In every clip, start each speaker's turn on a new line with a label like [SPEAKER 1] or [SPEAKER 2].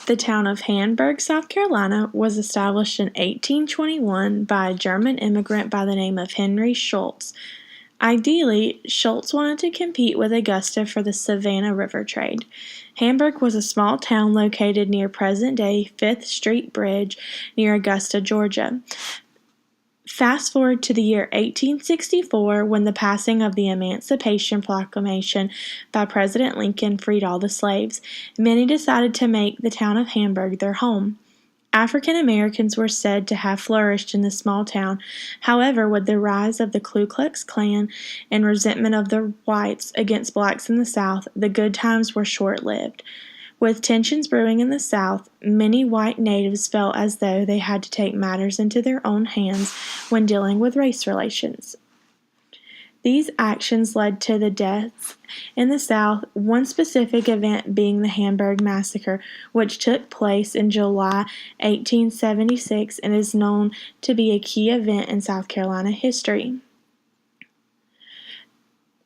[SPEAKER 1] The town of Hamburg, South Carolina, was established in 1821 by a German immigrant by the name of Henry Schultz. Ideally, Schultz wanted to compete with Augusta for the Savannah River trade. Hamburg was a small town located near present-day 5th Street Bridge near Augusta, Georgia. Fast forward to the year 1864, when the passing of the Emancipation Proclamation by President Lincoln freed all the slaves. Many decided to make the town of Hamburg their home. African Americans were said to have flourished in the small town. However, with the rise of the Ku Klux Klan and resentment of the whites against blacks in the South, the good times were short-lived. With tensions brewing in the South, many white natives felt as though they had to take matters into their own hands when dealing with race relations. These actions led to the deaths in the South, one specific event being the Hamburg Massacre, which took place in July 1876 and is known to be a key event in South Carolina history.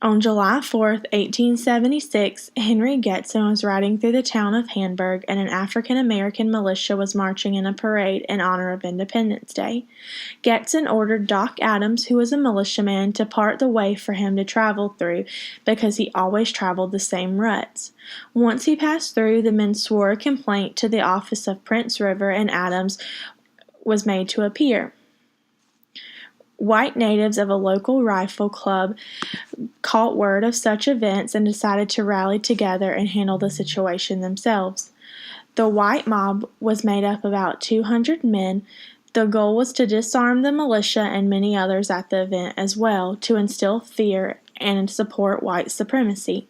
[SPEAKER 1] On July 4, 1876, Henry Getson was riding through the town of Hamburg, and an African-American militia was marching in a parade in honor of Independence Day. Getson ordered Doc Adams, who was a militiaman, to part the way for him to travel through because he always traveled the same ruts. Once he passed through, the men swore a complaint to the office of Prince River, and Adams was made to appear. White natives of a local rifle club caught word of such events and decided to rally together and handle the situation themselves. The white mob was made up of about 200 men. The goal was to disarm the militia and many others at the event as well, to instill fear and support white supremacy.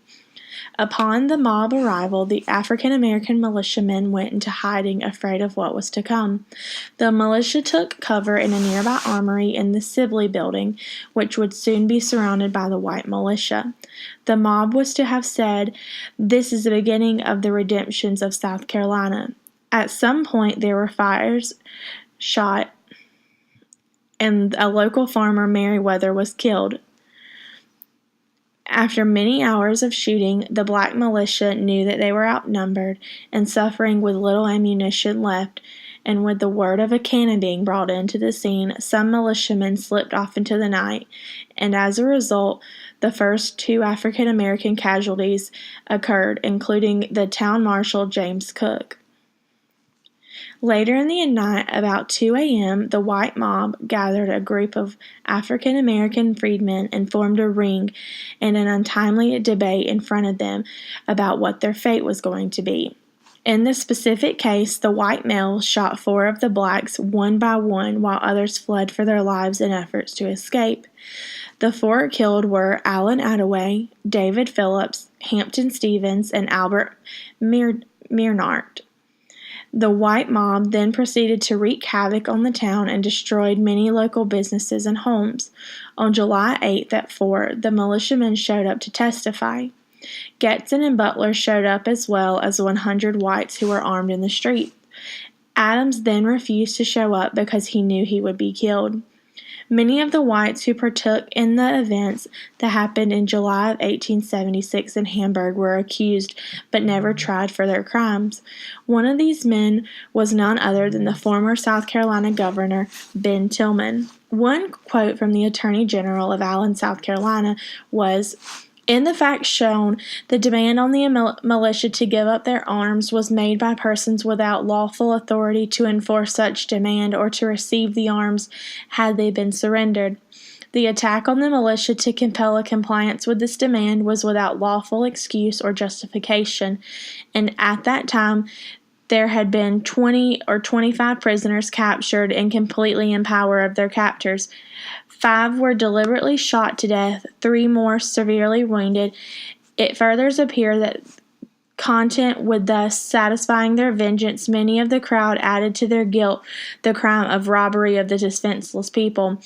[SPEAKER 1] Upon the mob arrival, the African-American militiamen went into hiding, afraid of what was to come. The militia took cover in a nearby armory in the Sibley building, which would soon be surrounded by the white militia. The mob was to have said, "This is the beginning of the redemptions of South Carolina." At some point, there were fires shot, and a local farmer, Meriwether, was killed. After many hours of shooting, the black militia knew that they were outnumbered and suffering with little ammunition left, and with the word of a cannon being brought into the scene, some militiamen slipped off into the night, and as a result, the first 2 African American casualties occurred, including the town marshal James Cook. Later in the night, about 2 a.m., the white mob gathered a group of African American freedmen and formed a ring and an untimely debate in front of them about what their fate was going to be. In this specific case, the white males shot 4 of the blacks one by one, while others fled for their lives in efforts to escape. The 4 killed were Allen Attaway, David Phillips, Hampton Stevens, and Albert Miernart. The white mob then proceeded to wreak havoc on the town and destroyed many local businesses and homes. On July 8th at 4, the militiamen showed up to testify. Getson and Butler showed up as well as 100 whites who were armed in the street. Adams then refused to show up because he knew he would be killed. Many of the whites who partook in the events that happened in July of 1876 in Hamburg were accused but never tried for their crimes. One of these men was none other than the former South Carolina governor, Ben Tillman. One quote from the Attorney General of Allen, South Carolina was, "In the facts shown, the demand on the militia to give up their arms was made by persons without lawful authority to enforce such demand or to receive the arms had they been surrendered. The attack on the militia to compel a compliance with this demand was without lawful excuse or justification, and at that time there had been 20 or 25 prisoners captured and completely in power of their captors. 5 were deliberately shot to death, 3 more severely wounded. It further appeared that content with thus satisfying their vengeance, many of the crowd added to their guilt the crime of robbery of the defenseless people,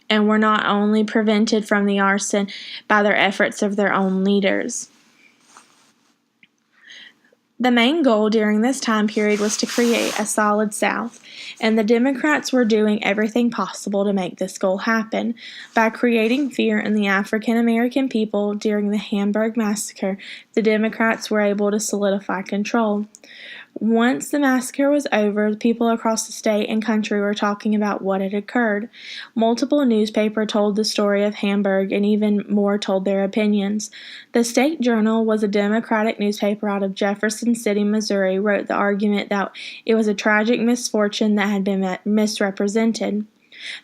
[SPEAKER 1] and were not only prevented from the arson by their efforts of their own leaders." The main goal during this time period was to create a solid South, and the Democrats were doing everything possible to make this goal happen. By creating fear in the African American people during the Hamburg Massacre, the Democrats were able to solidify control. Once the massacre was over, the people across the state and country were talking about what had occurred. Multiple newspapers told the story of Hamburg, and even more told their opinions. The State Journal was a Democratic newspaper out of Jefferson City, Missouri, wrote the argument that it was a tragic misfortune that had been misrepresented.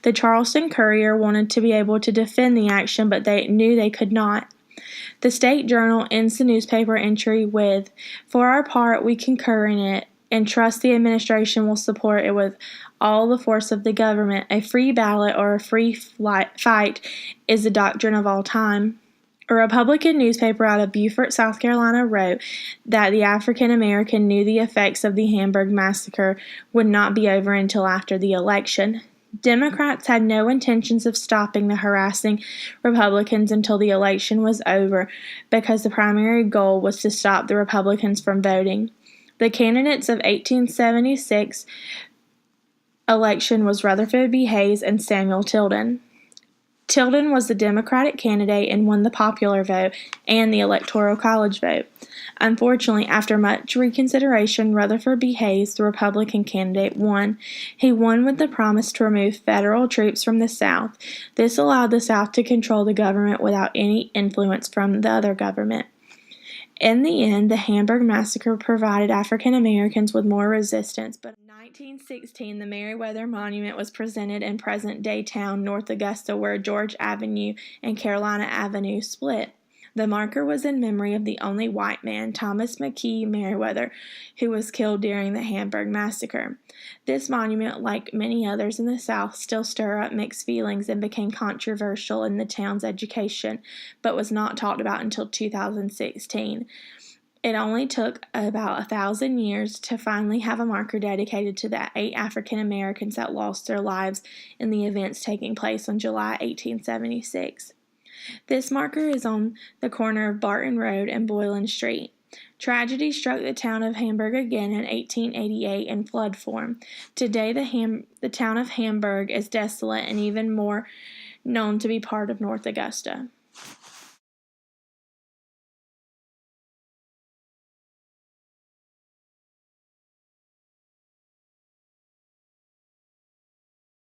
[SPEAKER 1] The Charleston Courier wanted to be able to defend the action, but they knew they could not. The State Journal ends the newspaper entry with, "For our part, we concur in it, and trust the administration will support it with all the force of the government. A free ballot or a free fight is the doctrine of all time." A Republican newspaper out of Beaufort, South Carolina, wrote that the African American knew the effects of the Hamburg Massacre would not be over until after the election. Democrats had no intentions of stopping the harassing Republicans until the election was over, because the primary goal was to stop the Republicans from voting. The candidates of 1876 election was Rutherford B. Hayes and Samuel Tilden. Tilden was the Democratic candidate and won the popular vote and the Electoral College vote. Unfortunately, after much reconsideration, Rutherford B. Hayes, the Republican candidate, won. He won with the promise to remove federal troops from the South. This allowed the South to control the government without any influence from the other government. In the end, the Hamburg Massacre provided African Americans with more resistance, but in 1916, the Meriwether Monument was presented in present-day town North Augusta, where George Avenue and Carolina Avenue split. The marker was in memory of the only white man, Thomas McKee Meriwether, who was killed during the Hamburg Massacre. This monument, like many others in the South, still stirred up mixed feelings and became controversial in the town's education, but was not talked about until 2016. It only took about 1,000 years to finally have a marker dedicated to the 8 African Americans that lost their lives in the events taking place on July 1876. This marker is on the corner of Barton Road and Boylan Street. Tragedy struck the town of Hamburg again in 1888 in flood form. Today, the town of Hamburg is desolate and even more known to be part of North Augusta.